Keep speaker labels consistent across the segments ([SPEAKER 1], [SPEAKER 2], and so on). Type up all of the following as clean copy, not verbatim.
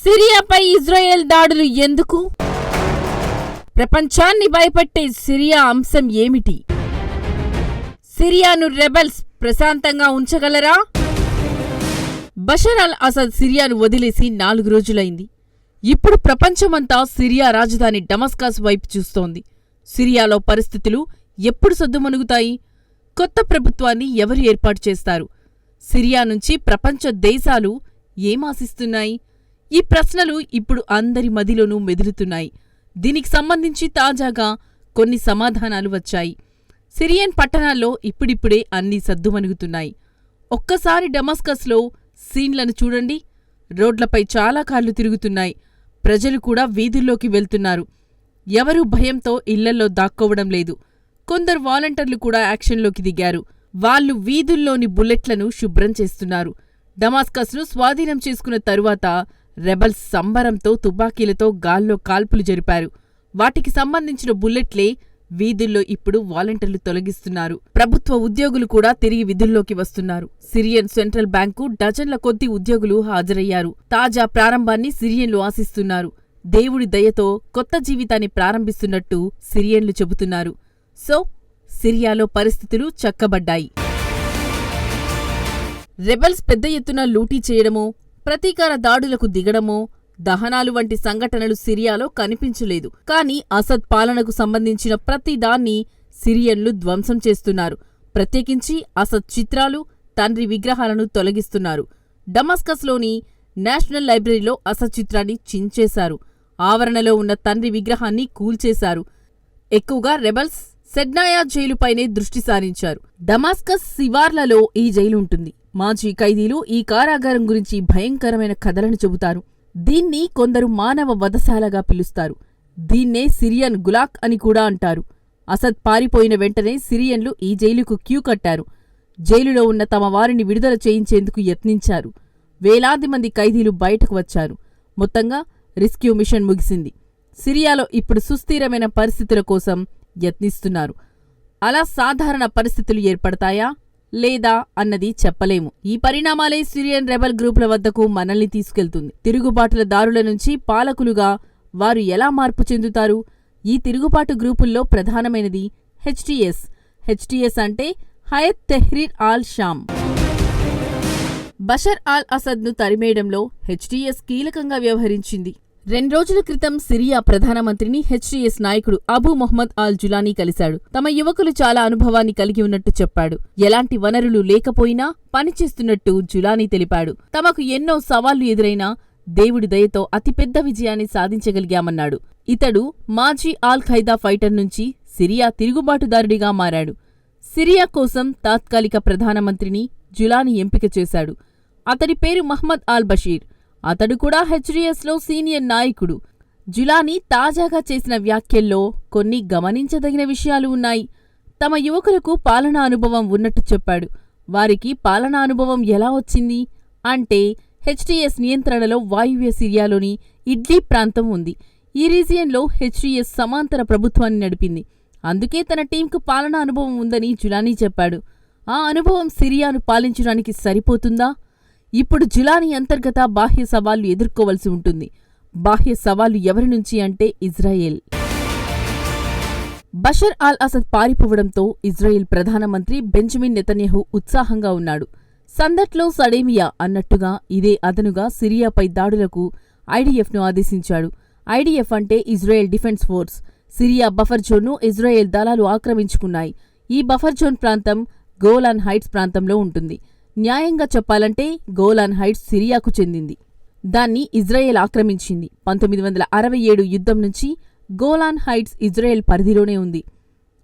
[SPEAKER 1] సిరియాపై Israel దాడులు ఎందుకు? ప్రపంచాన్ని భయపెట్టే సిరియా అంశం ఏమిటి? సిరియాను రెబెల్స్ ప్రశాంతంగా ఉంచగలరా? బషర్ అల్ అసద్ సిరియాను వదిలేసి 4 రోజులైంది. ఇప్పుడు ప్రపంచమంతా సిరియా రాజధాని డమస్కస్ వైపు చూస్తోంది. సిరియాలో పరిస్థితులు ఎప్పుడు సద్దుమణుగుతాయి? కొత్త ప్రభుత్వాన్ని ఎవరు ఏర్పాటు చేస్తారు? సిరియా నుంచి ప్రపంచ దేశాలు ఏమాశిస్తున్నాయి? ఈ ప్రశ్నలు ఇప్పుడు అందరి మదిలోనూ మెదులుతున్నాయి. దీనికి సంబంధించి తాజాగా కొన్ని సమాధానాలు వచ్చాయి. సిరియన్ పట్టణాల్లో ఇప్పుడిప్పుడే అన్నీ సద్దుమణుగుతున్నాయి. ఒక్కసారి డమస్కస్లో సీన్లను చూడండి. రోడ్లపై చాలా కార్లు తిరుగుతున్నాయి. ప్రజలు కూడా వీధుల్లోకి వెళ్తున్నారు. ఎవరూ భయంతో ఇళ్లల్లో దాక్కోవడం లేదు. కొందరు వాలంటీర్లు కూడా యాక్షన్లోకి దిగారు. వాళ్లు వీధుల్లోని బుల్లెట్లను శుభ్రం చేస్తున్నారు. డమాస్కస్ను స్వాధీనం చేసుకున్న తరువాత రెబల్స్ సంబరంతో తుపాకీలతో గాల్లో కాల్పులు జరిపారు. వాటికి సంబంధించిన బుల్లెట్లే వీధుల్లో ఇప్పుడు వాలంటీర్లు తొలగిస్తున్నారు. ప్రభుత్వ ఉద్యోగులు కూడా తిరిగి విధుల్లోకి వస్తున్నారు. సిరియన్ సెంట్రల్ బ్యాంకు డజన్ల కొద్దీ ఉద్యోగులు హాజరయ్యారు. తాజా ప్రారంభాన్ని సిరియన్లు ఆశిస్తున్నారు. దేవుడి దయతో కొత్త జీవితాన్ని ప్రారంభిస్తున్నట్టు సిరియన్లు చెబుతున్నారు. సో సిరియాలో పరిస్థితులు చక్కబడ్డాయి. రెబెల్స్ పెద్ద ఎత్తున లూటీ చేయడమో, ప్రతీకార దాడులకు దిగడమో, దహనాలు వంటి సంఘటనలు సిరియాలో కనిపించలేదు. కాని అసద్ పాలనకు సంబంధించిన ప్రతిదాన్ని సిరియన్లు ధ్వంసం చేస్తున్నారు. ప్రత్యేకించి అసద్ చిత్రాలు, తండ్రి విగ్రహాలను తొలగిస్తున్నారు. డమస్కస్లోని నేషనల్ లైబ్రరీలో అసద్ చిత్రాన్ని చించేశారు. ఆవరణలో ఉన్న తండ్రి విగ్రహాన్ని కూల్చేశారు. ఎక్కువగా రెబెల్స్ సెడ్నాయా జైలుపైనే దృష్టి సారించారు. డమాస్కస్ శివార్లలో ఈ జైలు ఉంటుంది. మాజీ ఖైదీలు ఈ కారాగారం గురించి భయంకరమైన కథలను చెబుతారు. దీన్ని కొందరు మానవ వధశాలగా పిలుస్తారు. దీన్నే సిరియన్ గులాక్ అని కూడా అంటారు. అసద్ పారిపోయిన వెంటనే సిరియన్లు ఈ జైలుకు క్యూ కట్టారు. జైలులో ఉన్న తమ వారిని విడుదల చేయించేందుకు యత్నించారు. వేలాది మంది ఖైదీలు బయటకు వచ్చారు. మొత్తంగా రెస్క్యూ మిషన్ ముగిసింది. సిరియాలో ఇప్పుడు సుస్థిరమైన పరిస్థితుల కోసం యత్నిస్తున్నారు. అలా సాధారణ పరిస్థితులు ఏర్పడతాయా లేదా అన్నది చెప్పలేము. ఈ పరిణామాలే సిరియన్ రెబెల్ గ్రూపుల వద్దకు మనల్ని తీసుకెళ్తుంది. తిరుగుబాటుల దారుల నుంచి పాలకులుగా వారు ఎలా మార్పు చెందుతారు? ఈ తిరుగుబాటు గ్రూపుల్లో ప్రధానమైనది హెచ్టీఎస్. హెచ్టీఎస్ అంటే Hayat Tahrir al Sham. Bashar al అసద్ను తరిమేయడంలో హెచ్టీఎస్ కీలకంగా వ్యవహరించింది. 2 రోజుల క్రితం సిరియా ప్రధానమంత్రిని హెచ్టీఎస్ నాయకుడు అబూ మొహమ్మద్ అల్ జులానీ కలిశాడు. తమ యువకులు చాలా అనుభవాన్ని కలిగి ఉన్నట్టు చెప్పాడు. ఎలాంటి వనరులు లేకపోయినా పనిచేస్తున్నట్టు జులానీ తెలిపాడు. తమకు ఎన్నో సవాళ్లు ఎదురైనా దేవుడి దయతో అతిపెద్ద విజయాన్ని సాధించగలిగామన్నాడు. ఇతడు మాజీ ఆల్ ఖైదా ఫైటర్ నుంచి సిరియా తిరుగుబాటుదారుడిగా మారాడు. సిరియా కోసం తాత్కాలిక ప్రధానమంత్రిని జులానీ ఎంపిక చేశాడు. అతడి పేరు మహ్మద్ అల్ బషీర్. అతడు కూడా హెచ్టీఎస్లో సీనియర్ నాయకుడు. జులానీ తాజాగా చేసిన వ్యాఖ్యల్లో కొన్ని గమనించదగిన విషయాలు ఉన్నాయి. తమ యువకులకు పాలనా అనుభవం ఉన్నట్టు చెప్పాడు. వారికి పాలనా అనుభవం ఎలా వచ్చింది అంటే హెచ్టీఎస్ నియంత్రణలో వాయువ్య సిరియాలోని ఇడ్లీ ప్రాంతం ఉంది. ఈ రీజియన్లో హెచ్టీఎస్ సమాంతర ప్రభుత్వాన్ని నడిపింది. అందుకే తన టీంకు పాలనా అనుభవం ఉందని జులానీ చెప్పాడు. ఆ అనుభవం సిరియాను పాలించడానికి సరిపోతుందా? ఇప్పుడు జులానీ అంతర్గత బాహ్య సవాళ్లు ఎదుర్కోవలసి ఉంటుంది. బాహ్య సవాళ్లు ఎవరి నుంచి అంటే ఇజ్రాయెల్. బషర్ అల్ అసద్ పారిపోవడంతో ఇజ్రాయెల్ ప్రధానమంత్రి బెంజమిన్ నెతన్యాహు ఉత్సాహంగా ఉన్నాడు. సందట్లో సడేమియా అన్నట్టుగా ఇదే అదనుగా సిరియాపై దాడులకు ఐడిఎఫ్ను ఆదేశించాడు. ఐడిఎఫ్ అంటే Israel defence force. Syria buffer జోన్ను ఇజ్రాయెల్ దళాలు ఆక్రమించుకున్నాయి. ఈ బఫర్ జోన్ ప్రాంతం గోలాన్ హైట్స్ ప్రాంతంలో ఉంటుంది. న్యాయంగా చెప్పాలంటే గోలాన్ హైట్స్ సిరియాకు చెందింది. దాన్ని ఇజ్రాయెల్ ఆక్రమించింది. 1967 యుద్ధం నుంచి గోలాన్ హైట్స్ ఇజ్రాయెల్ పరిధిలోనే ఉంది.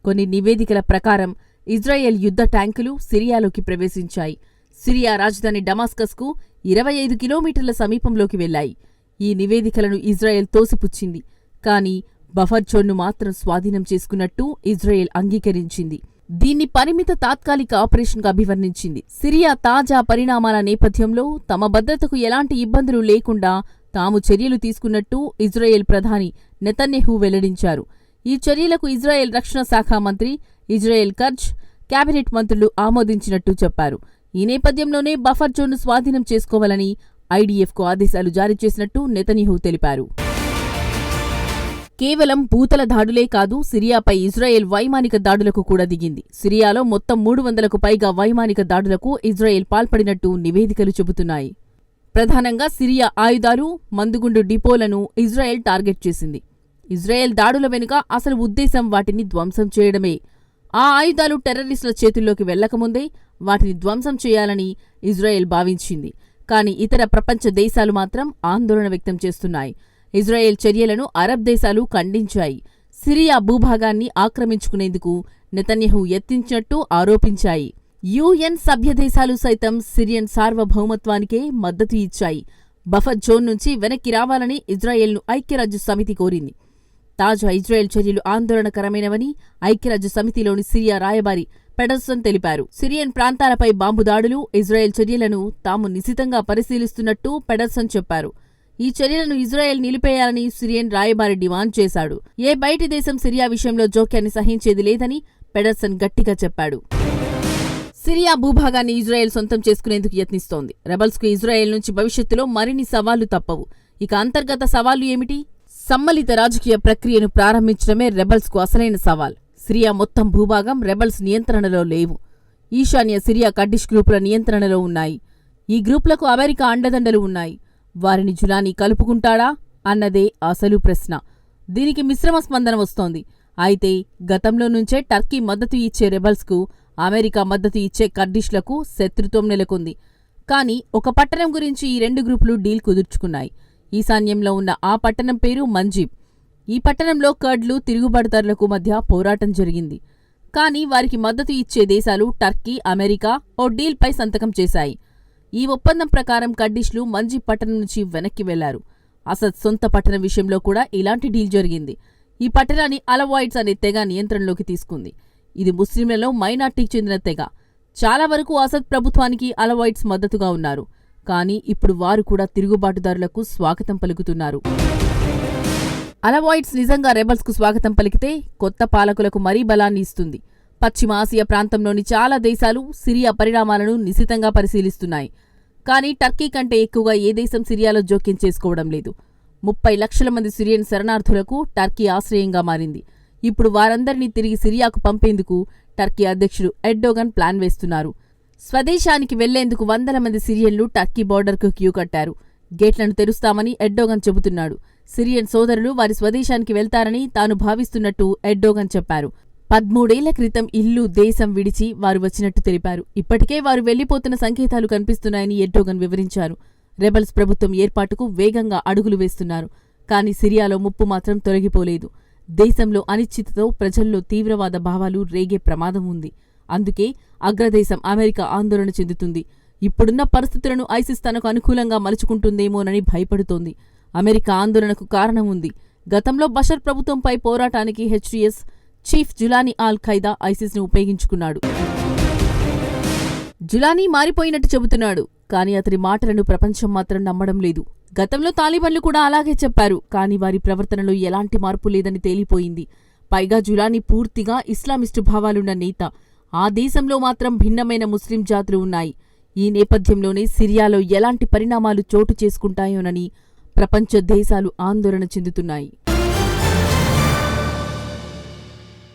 [SPEAKER 1] కొన్ని నివేదికల ప్రకారం ఇజ్రాయెల్ యుద్ధ ట్యాంకులు సిరియాలోకి ప్రవేశించాయి. సిరియా రాజధాని డమాస్కస్కు 25 కిలోమీటర్ల సమీపంలోకి వెళ్లాయి. ఈ నివేదికలను ఇజ్రాయెల్ తోసిపుచ్చింది. కాని బఫర్ జోన్ను మాత్రం స్వాధీనం చేసుకున్నట్టు ఇజ్రాయెల్ అంగీకరించింది. దీన్ని పరిమిత తాత్కాలిక ఆపరేషన్గా అభివర్ణించింది. సిరియా తాజా పరిణామాల నేపథ్యంలో తమ భద్రతకు ఎలాంటి ఇబ్బందులు లేకుండా తాము చర్యలు తీసుకున్నట్టు ఇజ్రాయెల్ ప్రధాని నెతన్యాహు వెల్లడించారు. ఈ చర్యలకు ఇజ్రాయెల్ రక్షణ శాఖ మంత్రి ఇజ్రాయెల్ కర్జ్, కేబినెట్ మంత్రులు ఆమోదించినట్టు చెప్పారు. ఈ నేపథ్యంలోనే బఫర్ జోన్ను స్వాధీనం చేసుకోవాలని ఐడీఎఫ్కు ఆదేశాలు జారీ చేసినట్టు నెతన్యాహు తెలిపారు. కేవలం భూతల దాడులే కాదు, సిరియాపై ఇజ్రాయెల్ వైమానిక దాడులకు కూడా దిగింది. సిరియాలో మొత్తం 300కు పైగా వైమానిక దాడులకు ఇజ్రాయెల్ పాల్పడినట్టు నివేదికలు చెబుతున్నాయి. ప్రధానంగా సిరియా ఆయుధాలు, మందుగుండు డిపోలను ఇజ్రాయెల్ టార్గెట్ చేసింది. ఇజ్రాయెల్ దాడుల వెనుక అసలు ఉద్దేశం వాటిని ధ్వంసం చేయడమే. ఆ ఆయుధాలు టెర్రరిస్టుల చేతుల్లోకి వెళ్లకముందే వాటిని ధ్వంసం చేయాలని ఇజ్రాయెల్ భావించింది. కానీ ఇతర ప్రపంచ దేశాలు మాత్రం ఆందోళన వ్యక్తం చేస్తున్నాయి. ఇజ్రాయెల్ చర్యలను అరబ్ దేశాలు ఖండించాయి. సిరియా భూభాగాన్ని ఆక్రమించుకునేందుకు నెతన్యాహు యత్నించినట్టు ఆరోపించాయి. యుఎన్ సభ్యదేశాలు సైతం సిరియన్ సార్వభౌమత్వానికే మద్దతు ఇచ్చాయి. బఫర్ జోన్ నుంచి వెనక్కి రావాలని ఇజ్రాయెల్ను ఐక్యరాజ్య సమితి కోరింది. తాజా ఇజ్రాయెల్ చర్యలు ఆందోళనకరమైనవని ఐక్యరాజ్య సమితిలోని సిరియా రాయబారి పెడర్సన్ తెలిపారు. సిరియన్ ప్రాంతాలపై బాంబు దాడులు, ఇజ్రాయెల్ చర్యలను తాము నిశితంగా పరిశీలిస్తున్నట్టు పెడర్సన్ చెప్పారు. ఈ చర్యలను ఇజ్రాయెల్ నిలిపేయాలని సిరియన్ రాయబారి డిమాండ్ చేశాడు. ఏ బయటి దేశం సిరియా విషయంలో జోక్యాన్ని సహించేది లేదని పెడర్సన్ గట్టిగా చెప్పాడు. సిరియా భూభాగాన్ని ఇజ్రాయెల్ సొంతం చేసుకునేందుకు యత్నిస్తోంది. రెబల్స్కు ఇజ్రాయెల్ నుంచి భవిష్యత్తులో మరిన్ని సవాళ్లు తప్పవు. ఇక అంతర్గత సవాళ్లు ఏమిటి? సమ్మలిత రాజకీయ ప్రక్రియను ప్రారంభించడమే రెబల్స్కు అసలైన సవాల్. సిరియా మొత్తం భూభాగం రెబల్స్ నియంత్రణలో లేవు. ఈశాన్య సిరియా కర్డిష్ గ్రూపుల నియంత్రణలో ఉన్నాయి. ఈ గ్రూపులకు అమెరికా అండదండలు ఉన్నాయి. వారిని జులానీ కలుపుకుంటాడా అన్నదే అసలు ప్రశ్న. దీనికి మిశ్రమ స్పందన వస్తోంది. అయితే గతంలో నుంచే టర్కీ మద్దతు ఇచ్చే రెబల్స్కు, అమెరికా మద్దతు ఇచ్చే కర్డిష్లకు శత్రుత్వం నెలకొంది. కానీ ఒక పట్టణం గురించి ఈ రెండు గ్రూపులు డీల్ కుదుర్చుకున్నాయి. ఈశాన్యంలో ఉన్న ఆ పట్టణం పేరు మంజీబ్. ఈ పట్టణంలో కర్డ్లు, తిరుగుబాటుదారులకు మధ్య పోరాటం జరిగింది. కానీ వారికి మద్దతు ఇచ్చే దేశాలు టర్కీ, అమెరికా ఓ డీల్పై సంతకం చేశాయి. ఈ ఒప్పందం ప్రకారం కర్డిష్లు మంజీబ్ పట్టణం నుంచి వెనక్కి వెళ్లారు. అసద్ సొంత పట్టణం విషయంలో కూడా ఇలాంటి డీల్ జరిగింది. ఈ పట్టణాన్ని అలవాయిడ్స్ అనే తెగ నియంత్రణలోకి తీసుకుంది. ఇది ముస్లింలలో మైనార్టీకి చెందిన తెగ. చాలా వరకు అసద్ ప్రభుత్వానికి అలవాయిడ్స్ మద్దతుగా ఉన్నారు. కానీ ఇప్పుడు వారు కూడా తిరుగుబాటుదారులకు స్వాగతం పలుకుతున్నారు. అలవాయిడ్స్ నిజంగా రెబల్స్కు స్వాగతం పలికితే కొత్త పాలకులకు మరీ బలాన్ని ఇస్తుంది. పశ్చిమ ఆసియా ప్రాంతంలోని చాలా దేశాలు సిరియా పరిణామాలను నిశితంగా పరిశీలిస్తున్నాయి. కానీ టర్కీ కంటే ఎక్కువగా ఏ దేశం సిరియాలో జోక్యం చేసుకోవడం లేదు. 30 లక్షల మంది సిరియన్ శరణార్థులకు టర్కీ ఆశ్రయంగా మారింది. ఇప్పుడు వారందరినీ తిరిగి సిరియాకు పంపేందుకు టర్కీ అధ్యక్షుడు ఎర్డోగన్ ప్లాన్ వేస్తున్నారు. స్వదేశానికి వెళ్లేందుకు వందల మంది సిరియన్లు టర్కీ బోర్డర్కు క్యూ కట్టారు. గేట్లను తెరుస్తామని ఎర్డోగన్ చెబుతున్నాడు. సిరియన్ సోదరులు వారి స్వదేశానికి వెళ్తారని తాను భావిస్తున్నట్టు ఎర్డోగన్ చెప్పారు. 13 ఏళ్ల క్రితం ఇల్లు, దేశం విడిచి వారు వచ్చినట్టు తెలిపారు. ఇప్పటికే వారు వెళ్లిపోతున్న సంకేతాలు కనిపిస్తున్నాయని ఎర్డోగన్ వివరించారు. రెబల్స్ ప్రభుత్వం ఏర్పాటుకు వేగంగా అడుగులు వేస్తున్నారు. కానీ సిరియాలో ముప్పు మాత్రం తొలగిపోలేదు. దేశంలో అనిశ్చితతో ప్రజల్లో తీవ్రవాద భావాలు రేగే ప్రమాదం ఉంది. అందుకే అగ్రదేశం అమెరికా ఆందోళన చెందుతుంది. ఇప్పుడున్న పరిస్థితులను ఐసిస్ తనకు అనుకూలంగా మలుచుకుంటుందేమోనని భయపడుతోంది. అమెరికా ఆందోళనకు కారణం ఉంది. గతంలో బషర్ ప్రభుత్వంపై పోరాటానికి HTS chief Julani al Qaeda ఐసిస్ను ఉపయోగించుకున్నాడు. జులానీ మారిపోయినట్టు చెబుతున్నాడు. కానీ అతని మాటలను ప్రపంచం మాత్రం నమ్మడం లేదు. గతంలో తాలిబన్లు కూడా అలాగే చెప్పారు. కానీ వారి ప్రవర్తనలో ఎలాంటి మార్పు లేదని తేలిపోయింది. పైగా జులానీ పూర్తిగా ఇస్లామిస్టు భావాలున్న నేత. ఆ దేశంలో మాత్రం భిన్నమైన ముస్లిం జాతులు ఉన్నాయి. ఈ నేపథ్యంలోనే సిరియాలో ఎలాంటి పరిణామాలు చోటు చేసుకుంటాయోనని ప్రపంచ దేశాలు ఆందోళన చెందుతున్నాయి.